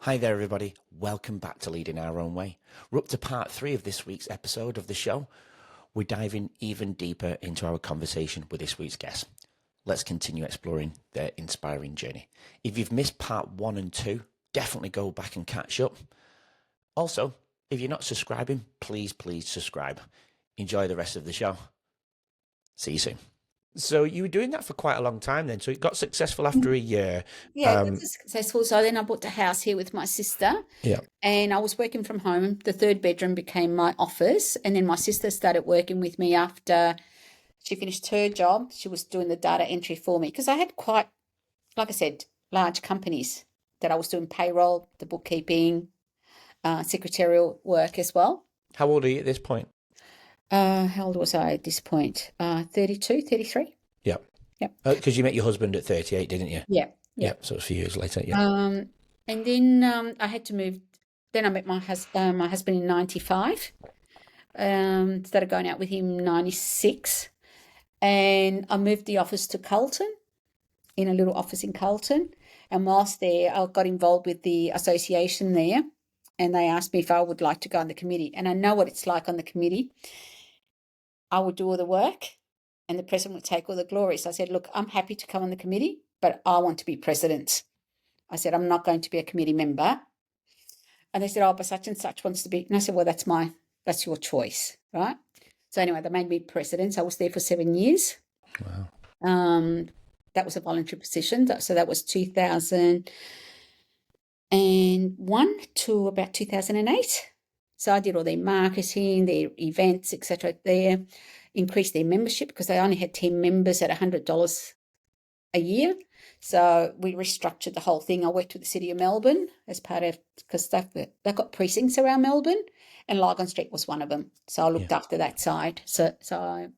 Hi there, everybody. Welcome back to Leading Our Own Way. We're up to part 3 of this week's episode of the show. We're diving even deeper into our conversation with this week's guest. Let's continue exploring their inspiring journey. If you've missed part 1 and 2, definitely go back and catch up. Also, if you're not subscribing, please subscribe. Enjoy the rest of the show. See you soon. So you were doing that for quite a long time then. So it got successful after a year. Yeah, it was successful. So then I bought a house here with my sister. Yeah. And I was working from home. The 3rd bedroom became my office. And then my sister started working with me after she finished her job. She was doing the data entry for me because I had quite, like I said, large companies that I was doing payroll, the bookkeeping, secretarial work as well. How old are you at this point? How old was I at this point? 32, 33. Yeah. Yep. Because you met your husband at 38, didn't you? Yeah. Yeah. So it's a few years later. Yeah. And then I had to move. Then I met my husband in 95. Started going out with him in 96. And I moved the office to Carlton, in a little office in Carlton. And whilst there, I got involved with the association there. And they asked me if I would like to go on the committee. And I know what it's like on the committee. I would do all the work and the president would take all the glory. So I said, look, I'm happy to come on the committee, but I want to be president. I said, I'm not going to be a committee member. And they said, oh, but such and such wants to be. And I said, well, that's your choice, right? So anyway, they made me president. So I was there for 7 years. Wow. That was a voluntary position. So that was 2001 to about 2008. So I did all their marketing, their events, etc. there, increased their membership because they only had 10 members at $100 a year. So we restructured the whole thing. I worked with the City of Melbourne as part of, because they've got precincts around Melbourne and Lygon Street was one of them. So I looked after that side. So I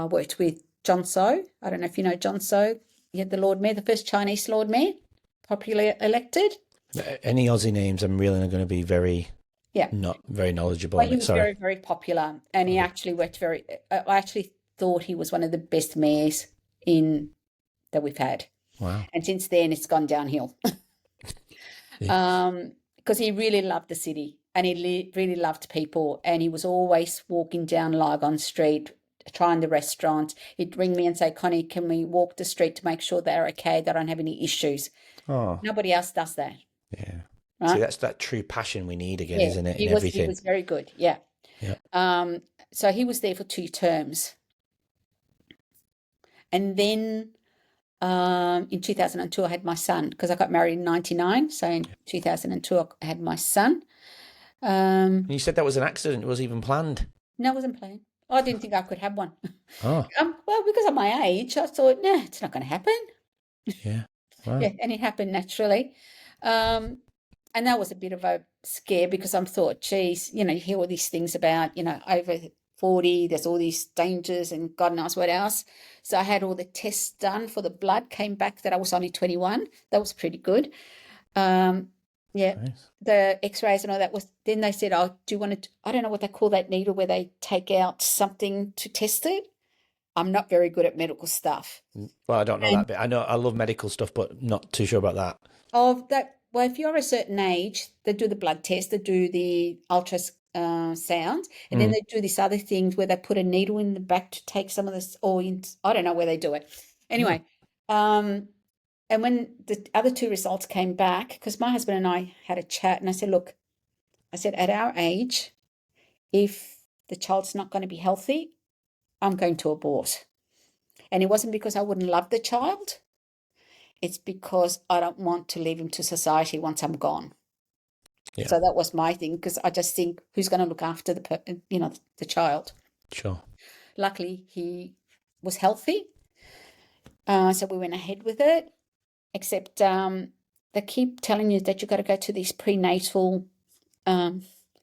worked with John Soh. I don't know if you know John Soh. He had the Lord Mayor, the first Chinese Lord Mayor, popularly elected. Any Aussie names, I'm really going to be not very knowledgeable Well, on he it. was Sorry. very, very popular and he actually worked I actually thought he was one of the best mayors that we've had. Wow. And since then, it's gone downhill. Because he really loved the city and he really loved people and he was always walking down Lygon Street, trying the restaurant. He'd ring me and say, Connie, can we walk the street to make sure they're okay, they don't have any issues? Oh. Nobody else does that. Yeah. Right? See, that's that true passion we need again, isn't it? He was very good, yeah. So he was there for 2 terms. And then in 2002, I had my son because I got married in 99. So in 2002, I had my son. You said that was an accident. It wasn't even planned. No, it wasn't planned. I didn't think I could have one. Oh. Well, because of my age, I thought, it's not going to happen. Yeah. Wow. Yeah, and it happened naturally. And that was a bit of a scare because I thought, geez, you hear all these things about, over 40, there's all these dangers and God knows what else. So I had all the tests done for the blood, came back that I was only 21. That was pretty good. Nice. The x-rays and all that then they said, oh, do you want to, I don't know what they call that needle where they take out something to test it. I'm not very good at medical stuff. Well, I don't know that bit. I know I love medical stuff, but not too sure about that. Well, if you're a certain age, they do the blood test, they do the ultrasound, and then they do this other thing where they put a needle in the back to take some of this, I don't know where they do it. Anyway, and when the other 2 results came back, because my husband and I had a chat, and I said, look, at our age, if the child's not going to be healthy, I'm going to abort. And it wasn't because I wouldn't love the child. It's because I don't want to leave him to society once I'm gone. Yeah. So that was my thing because I just think who's going to look after the child. Sure. Luckily, he was healthy. So we went ahead with it, except they keep telling you that you've got to go to these prenatal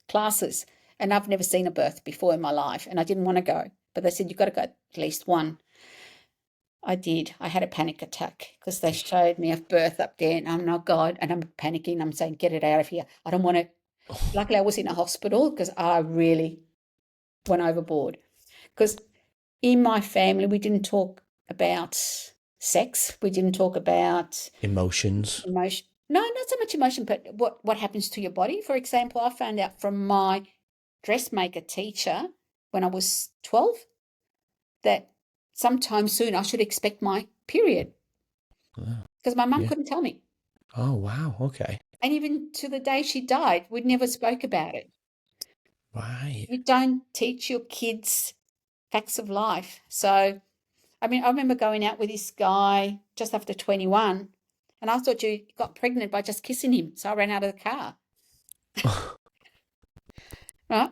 classes. And I've never seen a birth before in my life and I didn't want to go. But they said, you've got to go at least one. I did. I had a panic attack because they showed me a birth up there and I'm not God and I'm panicking. I'm saying, get it out of here. I don't want to. Luckily, I was in a hospital because I really went overboard. Because in my family, we didn't talk about sex. We didn't talk about emotions. No, not so much emotion, but what happens to your body. For example, I found out from my dressmaker teacher when I was 12 that sometime soon I should expect my period Oh, because my mum yeah. couldn't tell me. Oh, wow. Okay. And even to the day she died, we never spoke about it. Right. You don't teach your kids facts of life. So, I mean, I remember going out with this guy just after 21, and I thought you got pregnant by just kissing him. So I ran out of the car, right?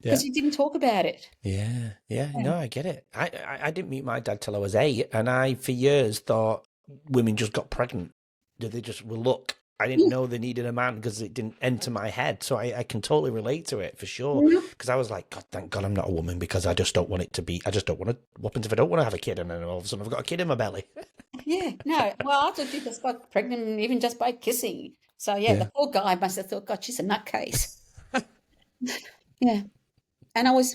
Yeah. Because you didn't talk about it. Yeah. Yeah. Yeah. No, I get it. I didn't meet my dad till I was 8, and I, for years, thought women just got pregnant. They just well, look. I didn't Yeah. know they needed a man because it didn't enter my head. So I can totally relate to it for sure. Yeah. Because I was like, God, thank God I'm not a woman because I just don't want it to be. I just don't want to. What happens if I don't want to have a kid and then all of a sudden I've got a kid in my belly? Yeah. No. Well, I thought you just got pregnant even just by kissing. So yeah, Yeah. the poor guy must have thought, God, she's a nutcase. Yeah. And I was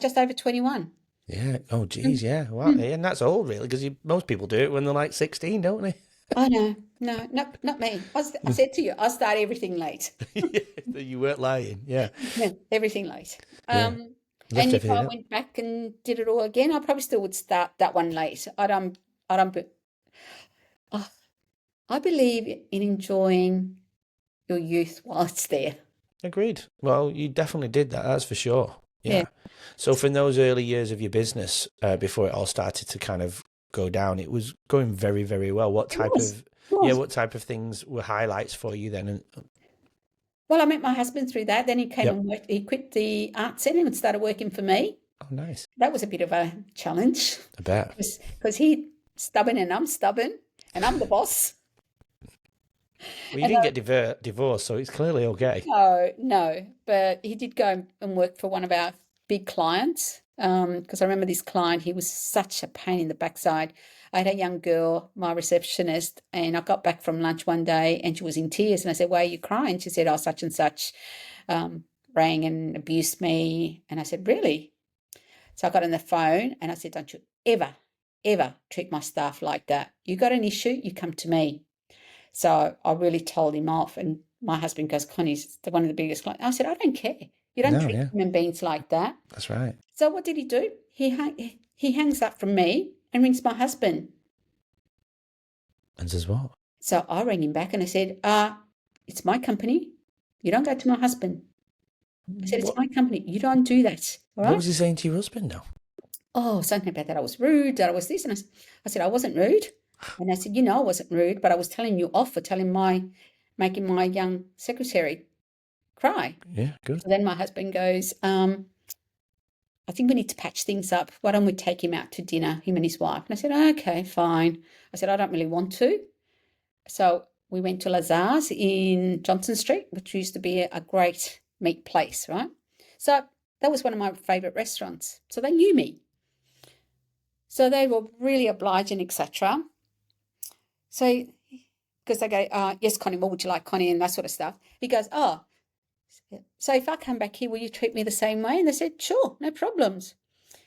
just over 21. Yeah. Oh, Mm, geez. Yeah. Well, mm. and that's old, really, because most people do it when they're like 16, don't they? Oh no, no, not me. I said to you, I start everything late. Yeah, you weren't lying. Yeah. Yeah, everything late. Yeah. And Left if I everything up. went back and did it all again, I probably still would start that one late. I don't, oh, I believe in enjoying your youth while it's there. Agreed. Well, you definitely did that. That's for sure. Yeah, Yeah. So from those early years of your business, before it all started to kind of go down, it was going very, very well. it was. It Yeah, was. what type of things were highlights for you then? And, Well, I met my husband through that. Then he came yep. and worked. He quit the art centre and started working for me. Oh, nice. That was a bit of a challenge I bet. because he's stubborn and I'm stubborn and I'm the boss. Well, you And didn't get divorced, so it's clearly okay. no, no, but he did go and work for one of our big clients. Because I remember this client, he was such a pain in the backside. I had a young girl, my receptionist, and I got back from lunch one day and she was in tears. And I said, "Why are you crying?" She said, "Oh, such and such rang and abused me." And I said, "Really?" So I got on the phone and I said, "Don't you ever, ever treat my staff like that. You got an issue, you come to me." So I really told him off. And my husband goes, "Connie's one of the biggest clients." I said, "I don't care. You don't No, treat yeah, human beings like that." that's right. So what did he do? He hangs up from me and rings my husband. And says what? So I rang him back and I said, "It's my company. You don't go to my husband." I said, "It's What? my company. You don't do that." All What right. was he saying to your husband now? Oh, something about that I was rude, that I was this. And I said, "I wasn't rude." And I said, "I wasn't rude, but I was telling you off for making my young secretary cry." Yeah, good. So then my husband goes, "I think we need to patch things up. Why don't we take him out to dinner, him and his wife?" And I said, "Okay, fine." I said, "I don't really want to." So we went to Lazar's in Johnson Street, which used to be a great meat place, right? So that was one of my favourite restaurants. So they knew me. So they were really obliging, etc. So, because they go, "Yes, Connie, what would you like, Connie?" and that sort of stuff. He goes, "Oh, so if I come back here, will you treat me the same way?" And they said, "Sure, no problems."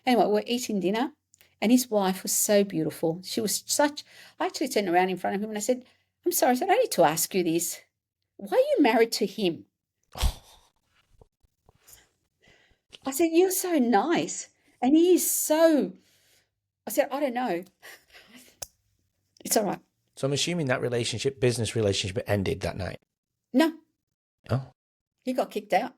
Anyway, we're eating dinner, and his wife was so beautiful. She was such. I actually turned around in front of him and I said, "I'm sorry," I said, "I need to ask you this. Why are you married to him?" I said, "You're so nice. And he is so." I said, "I don't know. It's all right." So I'm assuming that business relationship, ended that night. No, Oh, he got kicked out.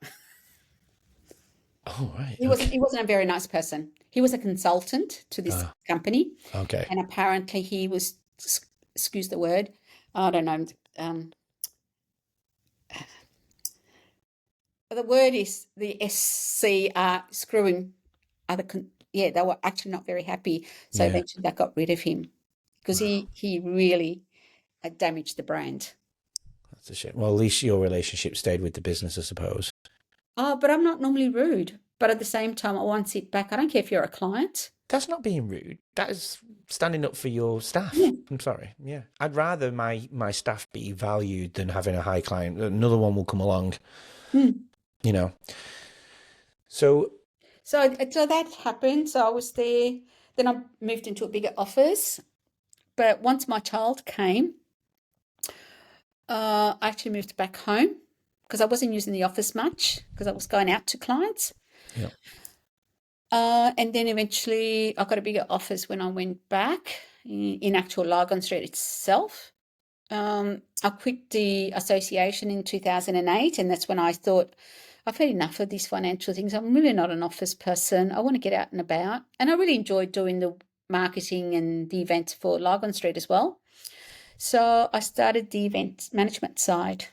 oh, right. He Okay. wasn't a very nice person. He was a consultant to this company, Okay. and apparently he was, excuse the word, I don't know. The word is the SCR screwing other. Yeah, they were actually not very happy. So Yeah. eventually they got rid of him because he really damaged the brand. That's a shame. Well, at least your relationship stayed with the business, I suppose. Oh, but I'm not normally rude. But at the same time, I won't sit back. I don't care if you're a client. That's not being rude. That is standing up for your Yeah. staff. I'm sorry. Yeah. I'd rather my staff be valued than having a high client. Another one will come along, Mm. you know. So, So that happened. So I was there. Then I moved into a bigger office. But once my child came, I actually moved back home because I wasn't using the office much because I was going out to clients. Yeah. And then eventually I got a bigger office when I went back in actual Lygon Street itself. I quit the association in 2008, and that's when I thought, I've had enough of these financial things. I'm really not an office person. I want to get out and about. And I really enjoyed doing the marketing and the events for Lygon Street as well. So I started the event management side.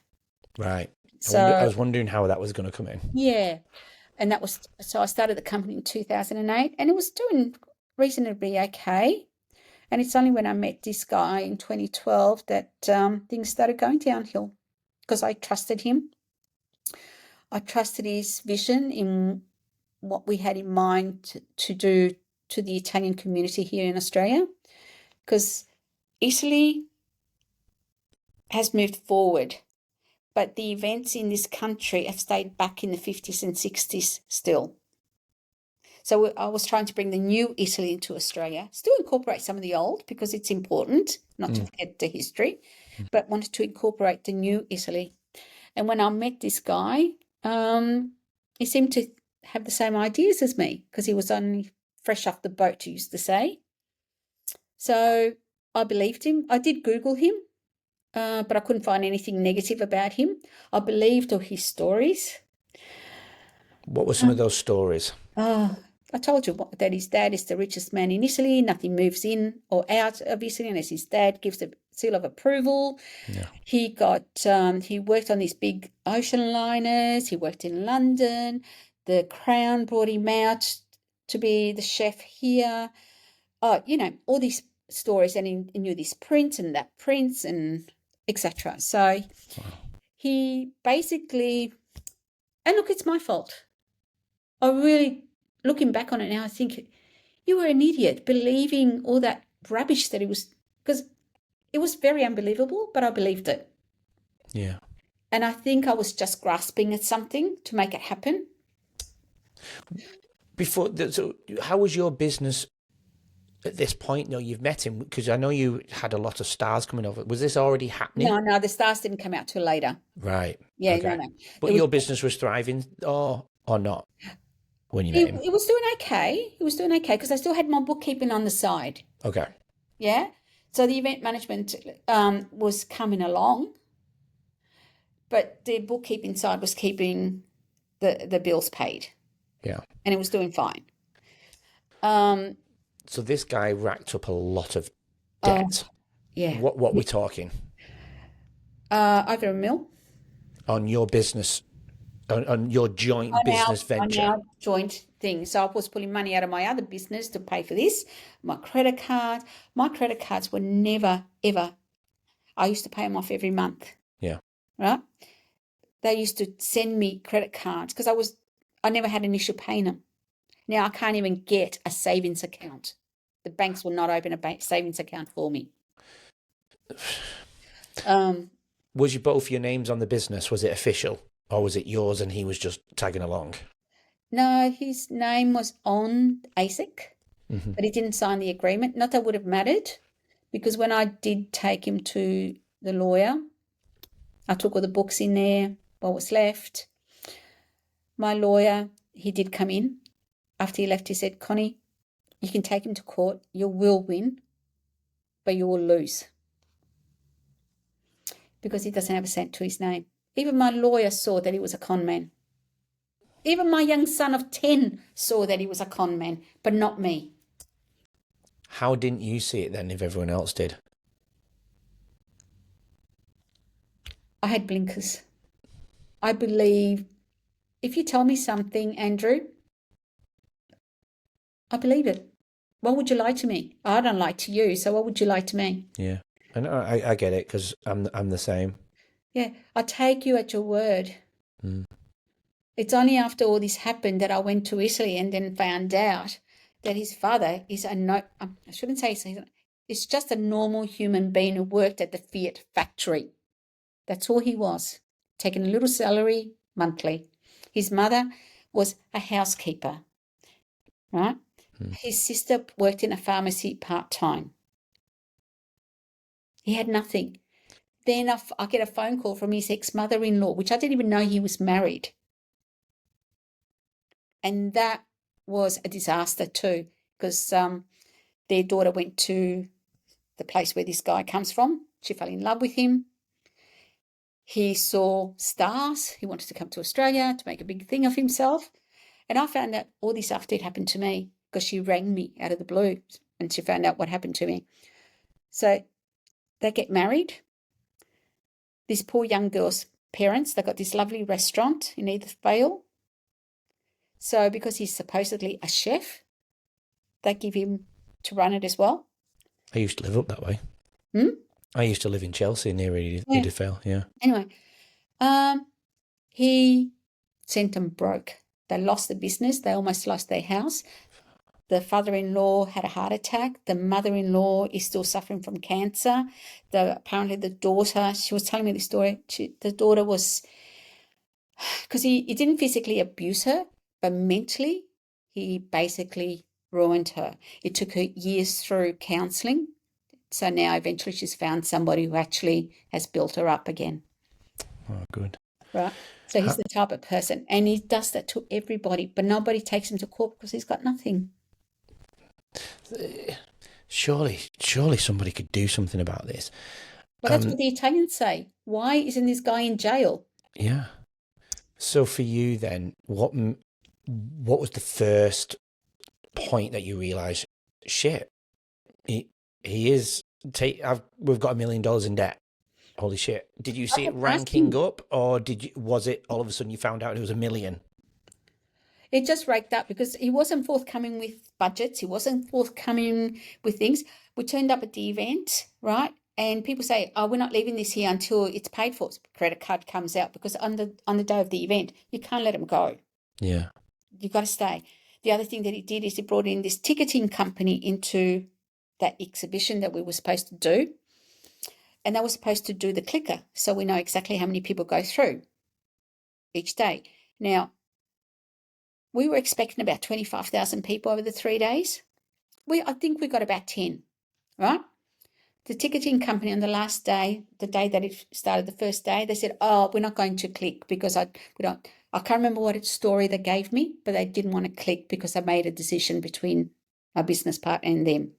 Right. I So, was wondering how that was going to come in. yeah. And that was, so I started the company in 2008 and it was doing reasonably okay. And it's only when I met this guy in 2012 that things started going downhill because I trusted him. I trusted his vision in what we had in mind to do to the Italian community here in Australia, because Italy has moved forward, but the events in this country have stayed back in the 50s and 60s still. So I was trying to bring the new Italy into Australia, still incorporate some of the old because it's important not to forget the history, but wanted to incorporate the new Italy. And when I met this guy, he seemed to have the same ideas as me because he was only fresh off the boat, he used to say. So I believed him. I did Google him, but I couldn't find anything negative about him. I believed all his stories. What were some of those stories? Oh, I told you that his dad is the richest man in Italy. Nothing moves in or out of Italy unless his dad gives the seal of approval. Yeah. He worked on these big ocean liners. He worked in London. The Crown brought him out to be the chef here. Oh, all these stories, and he knew this prince and that prince and etc. So he basically, and look, it's my fault. I really, looking back on it now, I think you were an idiot believing all that rubbish that he was, because it was very unbelievable, but I believed it. Yeah. And I think I was just grasping at something to make it happen. So how was your business at this point? No, you've met him because I know you had a lot of stars coming over. Was this already happening? No, the stars didn't come out till later. Right. Yeah, Okay. no. But It was, your business was thriving or not when you met him? it was doing okay. It was doing okay because I still had my bookkeeping on the side. Okay. Yeah. So the event management was coming along, but the bookkeeping side was keeping the bills paid, Yeah. and it was doing fine. So this guy racked up a lot of Oh, debt. yeah. What we're talking Over a mil on your business, on your joint business on venture? our joint thing. So I was pulling money out of my other business to pay for this. My credit cards were never, ever. I used to pay them off every month, Yeah. right? They used to send me credit cards because I never had an issue paying them. Now I can't even get a savings account. The banks will not open a bank savings account for me. Was you both your names on the business? Was it official or was it yours and he was just tagging along? No, his name was on ASIC, but he didn't sign the agreement. Not that would have mattered because when I did take him to the lawyer, I took all the books in there, what was left. My lawyer, he did come in. After he left, he said, Connie, you can take him to court. You will win, but you will lose because he doesn't have a cent to his name. Even my lawyer saw that he was a con man. Even my young son of 10 saw that he was a con man, but not me. How didn't you see it then if everyone else did? I had blinkers. I believe if you tell me something, Andrew, I believe it. Why would you lie to me? I don't lie to you, so why would you lie to me? Yeah. And I get it because I'm the same. Yeah, I take you at your word. It's only after all this happened that I went to Italy and then found out that his father is I shouldn't say it's just a normal human being who worked at the Fiat factory. That's all he was, taking a little salary monthly. His mother was a housekeeper, right? His sister worked in a pharmacy part-time. He had nothing. then I get a phone call from his ex-mother-in-law, which I didn't even know he was married. And that was a disaster too, because their daughter went to the place where this guy comes from. She fell in love with him. He saw stars. He wanted to come to Australia to make a big thing of himself. And I found out all this after it happened to me, because she rang me out of the blue and she found out what happened to me. So they get married. This poor young girl's parents, they got this lovely restaurant in Edith Vale. So because he's supposedly a chef, they give him to run it as well. I used to live up that way. I used to live in Chelsea near Edith Vale, yeah. Anyway, he sent them broke. They lost the business. They almost lost their house. The father-in-law had a heart attack. The mother-in-law is still suffering from cancer. Apparently the daughter, she was telling me the story, the daughter was, because he didn't physically abuse her, but mentally he basically ruined her. It took her years through counselling. So now eventually she's found somebody who actually has built her up again. Oh, good. Right. So he's the type of person, and he does that to everybody, but nobody takes him to court because he's got nothing. Surely somebody could do something about this. Well, that's what the Italians say. Why isn't this guy in jail? Yeah. So for you then, what was the first point that you realised, shit, he is, we've got $1 million in debt. Holy shit. Did you see it ranking up, or was it all of a sudden you found out it was $1 million? It just raked up because he wasn't forthcoming with budgets. He wasn't forthcoming with things. We turned up at the event, right? And people say, oh, we're not leaving this here until it's paid for. Credit card comes out, because on the day of the event, you can't let them go. Yeah. You've got to stay. The other thing that he did is he brought in this ticketing company into that exhibition that we were supposed to do. And they were supposed to do the clicker, so we know exactly how many people go through each day. Now, we were expecting about 25,000 people over the 3 days. I think we got about 10, right? The ticketing company on the last day, the day that it started, the first day, they said, oh, we're not going to click because I can't remember what story they gave me, but they didn't want to click because I made a decision between my business partner and them.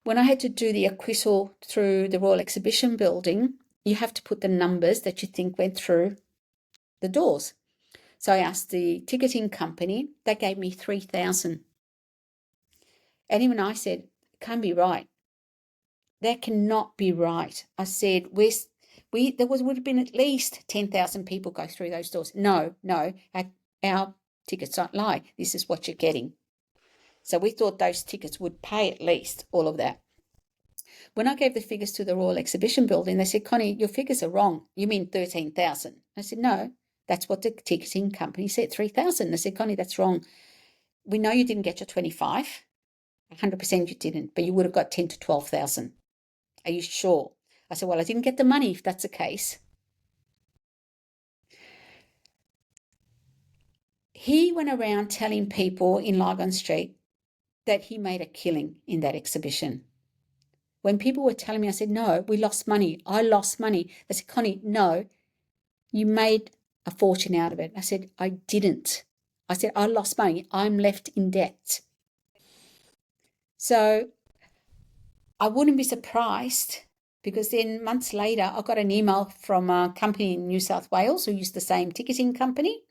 When I had to do the acquittal through the Royal Exhibition Building, you have to put the numbers that you think went through the doors. So I asked the ticketing company, they gave me 3,000. And even I said, it can't be right. That cannot be right. I said, there would have been at least 10,000 people go through those doors. No, our tickets don't lie. This is what you're getting. So we thought those tickets would pay at least all of that. When I gave the figures to the Royal Exhibition Building, they said, Connie, your figures are wrong. You mean 13,000. I said, no, that's what the ticketing company said, 3,000. I said, Connie, that's wrong. We know you didn't get your 25. 100% you didn't, but you would have got 10 to 12,000. Are you sure? I said, well, I didn't get the money if that's the case. He went around telling people in Lygon Street that he made a killing in that exhibition. When people were telling me, I said, no, we lost money. I lost money. They said, Connie, no, you made a fortune out of it. I said, I didn't. I said, I lost money. I'm left in debt. So I wouldn't be surprised, because then months later, I got an email from a company in New South Wales who used the same ticketing company,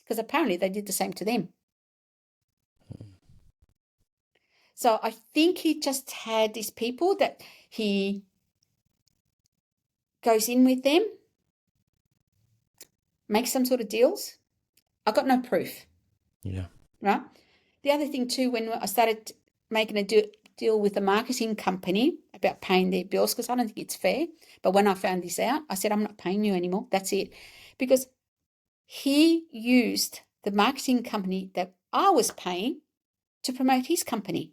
because apparently they did the same to them. So I think he just had these people that he goes in with them, makes some sort of deals. I got no proof. Yeah. Right? The other thing too, when I started making a deal with a marketing company about paying their bills, because I don't think it's fair, but when I found this out, I said, I'm not paying you anymore. That's it. Because he used the marketing company that I was paying to promote his company.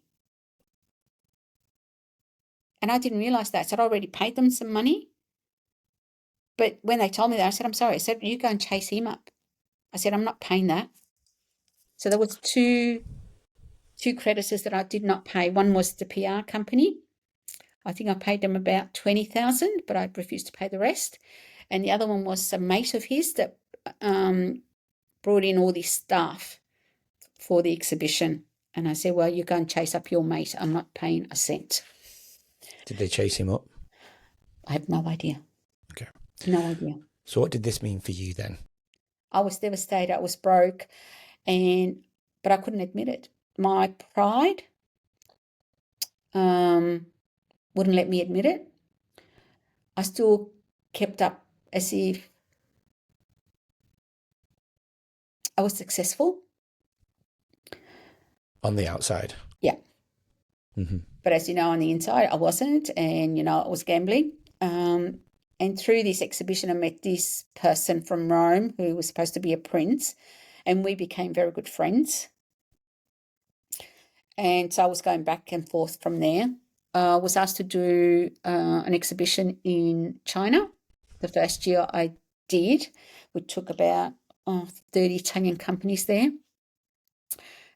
And I didn't realise that. So I'd already paid them some money. But when they told me that, I said, I'm sorry. I said, you go and chase him up. I said, I'm not paying that. So there was two creditors that I did not pay. One was the PR company. I think I paid them about 20,000, but I refused to pay the rest. And the other one was a mate of his that brought in all this stuff for the exhibition. And I said, well, you go and chase up your mate. I'm not paying a cent. Did they chase him up? I have no idea. Okay. No idea. So what did this mean for you then? I was devastated. I was broke, but I couldn't admit it. My pride wouldn't let me admit it. I still kept up as if I was successful. On the outside? Yeah. Mm-hmm. But as you know, on the inside, I wasn't. And, I was gambling. And through this exhibition, I met this person from Rome who was supposed to be a prince. And we became very good friends. And so I was going back and forth from there. I was asked to do an exhibition in China. The first year I did. We took about 30 Italian companies there.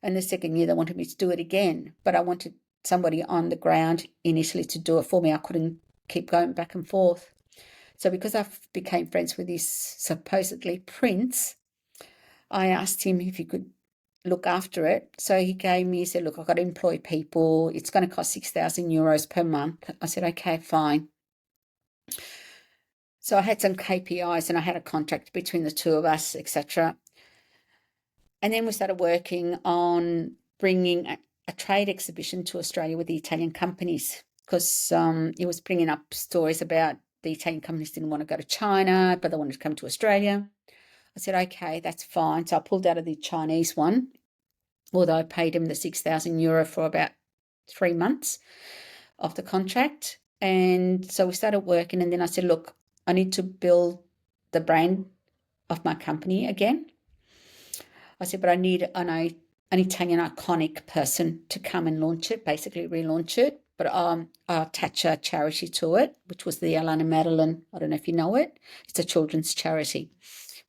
And the second year they wanted me to do it again. But I wanted somebody on the ground in Italy to do it for me. I couldn't keep going back and forth. So because I became friends with this supposedly prince, I asked him if he could look after it. So he said, look, I've got to employ people. It's going to cost 6,000 euros per month. I said, okay, fine. So I had some KPIs and I had a contract between the two of us, etc. And then we started working on bringing a trade exhibition to Australia with the Italian companies because it was bringing up stories about the Italian companies didn't want to go to China, but they wanted to come to Australia. I said, okay, that's fine. So I pulled out of the Chinese one, although I paid him the 6,000 euro for about 3 months of the contract. And so we started working. And then I said, look, I need to build the brand of my company again. I said, but I need an Italian iconic person to come and launch it, basically relaunch it. But I attach a charity to it, which was the Alana Madeline. I don't know if you know it. It's a children's charity,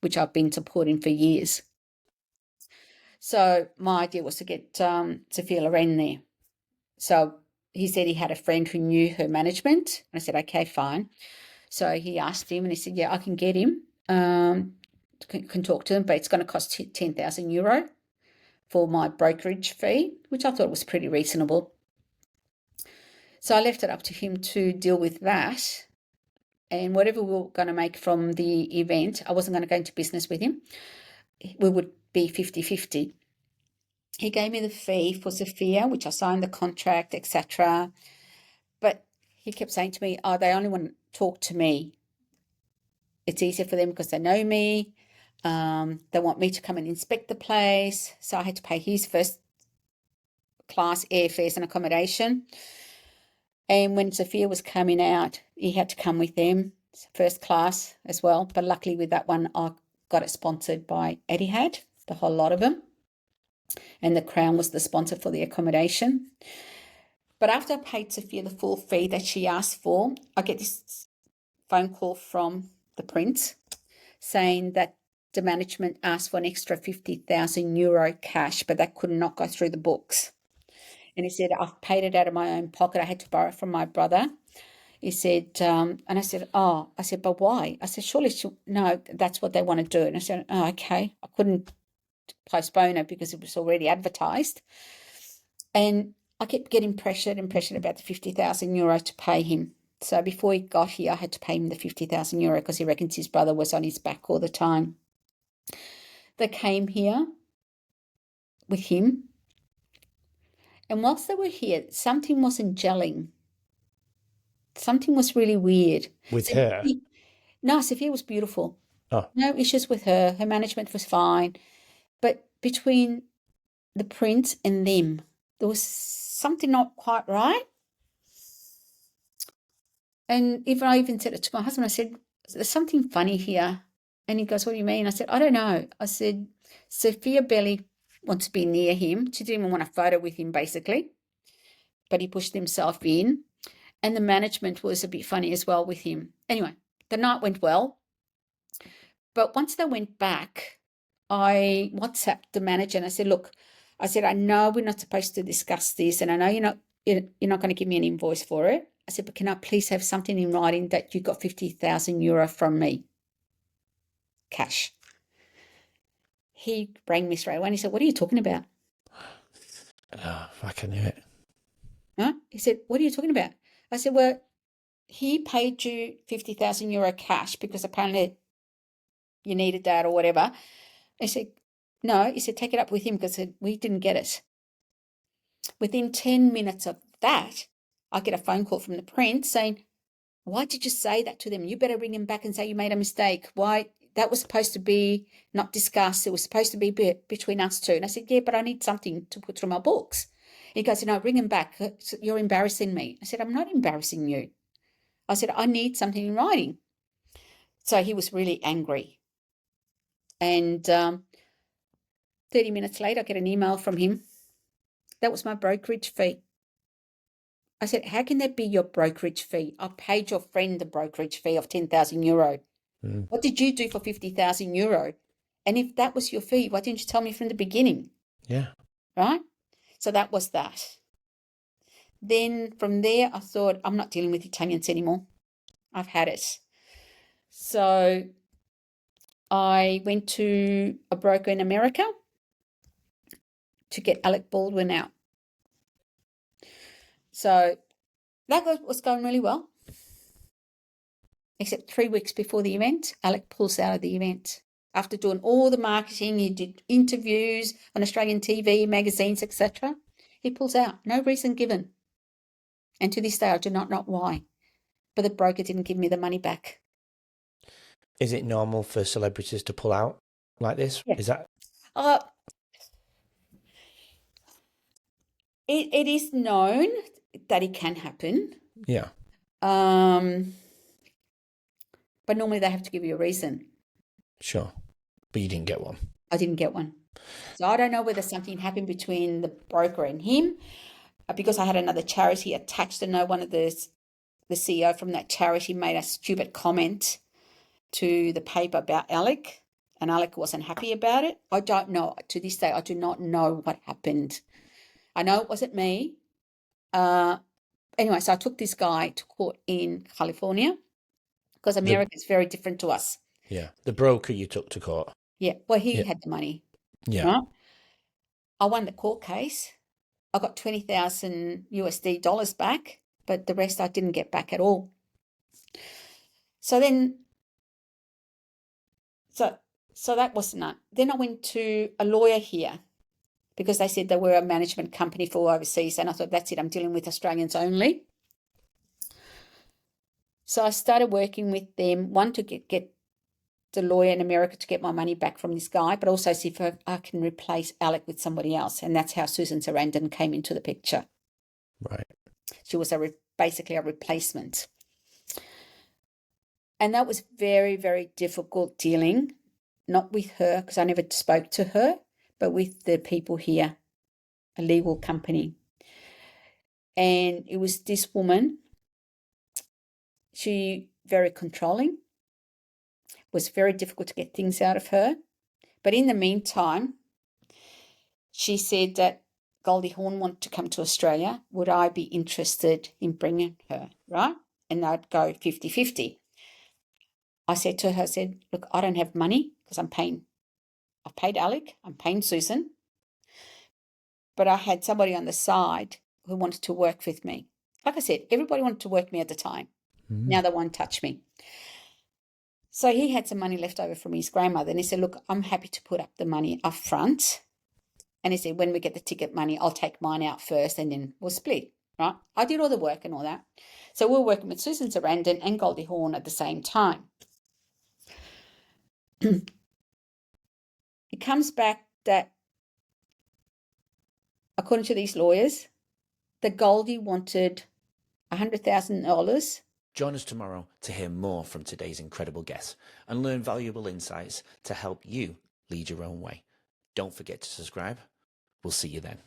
which I've been supporting for years. So my idea was to get Sophia Loren there. So he said he had a friend who knew her management. I said, okay, fine. So he asked him and he said, yeah, I can get him, can talk to him, but it's going to cost 10,000 euro for my brokerage fee, which I thought was pretty reasonable. So I left it up to him to deal with that. And whatever we were going to make from the event, I wasn't going to go into business with him. We would be 50-50. He gave me the fee for Sophia, which I signed the contract, etc. But he kept saying to me, they only want to talk to me. It's easier for them because they know me. They want me to come and inspect the place. So I had to pay his first class airfares and accommodation. And when Sophia was coming out, he had to come with them, first class as well. But luckily with that one, I got it sponsored by Etihad, the whole lot of them. And the Crown was the sponsor for the accommodation. But after I paid Sophia the full fee that she asked for, I get this phone call from the prince saying that the management asked for an extra 50,000 euro cash, but that could not go through the books. And he said, I've paid it out of my own pocket. I had to borrow it from my brother. He said, and I said, but why? I said, surely, no, that's what they want to do. And I said, okay. I couldn't postpone it because it was already advertised. And I kept getting pressured about the 50,000 euro to pay him. So before he got here, I had to pay him the 50,000 euro because he reckons his brother was on his back all the time. They came here with him. And whilst they were here, something wasn't gelling. Something was really weird. With her? No, Sophia was beautiful. Oh. No issues with her. Her management was fine. But between the prince and them, there was something not quite right. And I even said it to my husband. I said, there's something funny here. And he goes, what do you mean? I said, I don't know. I said, Sophia barely wants to be near him. She didn't even want a photo with him, basically. But he pushed himself in. And the management was a bit funny as well with him. Anyway, the night went well. But once they went back, I WhatsApped the manager and I said, look, I know we're not supposed to discuss this. And I know you're not you're not going to give me an invoice for it. I said, but can I please have something in writing that you got 50,000 euro from me? Cash. He rang me straight away and he said, what are you talking about? Oh, fuck, I knew it. Huh? He said, what are you talking about? I said, well, he paid you 50,000 euro cash because apparently you needed that or whatever. He said, no. He said, take it up with him because we didn't get it. Within 10 minutes of that, I get a phone call from the prince saying, why did you say that to them? You better ring him back and say you made a mistake. Why? That was supposed to be not discussed. It was supposed to be between us two. And I said, yeah, but I need something to put through my books. He goes, ring him back. You're embarrassing me. I said, I'm not embarrassing you. I said, I need something in writing. So he was really angry. And 30 minutes later, I get an email from him. That was my brokerage fee. I said, how can that be your brokerage fee? I paid your friend the brokerage fee of 10,000 euro. What did you do for 50,000 euro? And if that was your fee, why didn't you tell me from the beginning? Yeah. Right? So that was that. Then from there, I thought, I'm not dealing with Italians anymore. I've had it. So I went to a broker in America to get Alec Baldwin out. So that was going really well. Except 3 weeks before the event, Alec pulls out of the event. After doing all the marketing, he did interviews on Australian TV, magazines, etc. He pulls out, no reason given. And to this day, I do not know why. But the broker didn't give me the money back. Is it normal for celebrities to pull out like this? Yeah. Is that? It is known that it can happen. Yeah. But normally they have to give you a reason. Sure. But you didn't get one. I didn't get one. So I don't know whether something happened between the broker and him, because I had another charity attached. And one of the CEO from that charity made a stupid comment to the paper about Alec, and Alec wasn't happy about it. I don't know. To this day, I do not know what happened. I know it wasn't me. Anyway, so I took this guy to court in California because America is very different to us. Yeah. The broker you took to court. Yeah. Well, he had the money. Yeah. Right? I won the court case. I got 20,000 USD dollars back, but the rest I didn't get back at all. So then, so that was not. Then I went to a lawyer here because they said they were a management company for overseas, and I thought, that's it, I'm dealing with Australians only. So I started working with them, one, to get the lawyer in America to get my money back from this guy, but also see if I can replace Alec with somebody else. And that's how Susan Sarandon came into the picture. Right. She was basically a replacement. And that was very, very difficult dealing, not with her, because I never spoke to her, but with the people here, a legal company. And it was this woman, she very controlling, was very difficult to get things out of her. But in the meantime, she said that Goldie Hawn wanted to come to Australia. Would I be interested in bringing her, right? And I'd go 50-50. I said to her, look, I don't have money because I've paid Alec, I'm paying Susan, but I had somebody on the side who wanted to work with me. Like I said, everybody wanted to work with me at the time. Now they won't touch me. So he had some money left over from his grandmother, and he said, look, I'm happy to put up the money up front. And he said, when we get the ticket money, I'll take mine out first and then we'll split, right? I did all the work and all that. So we were working with Susan Sarandon and Goldie Hawn at the same time. It comes back that, according to these lawyers, the Goldie wanted $100,000. Join us tomorrow to hear more from today's incredible guests and learn valuable insights to help you lead your own way. Don't forget to subscribe. We'll see you then.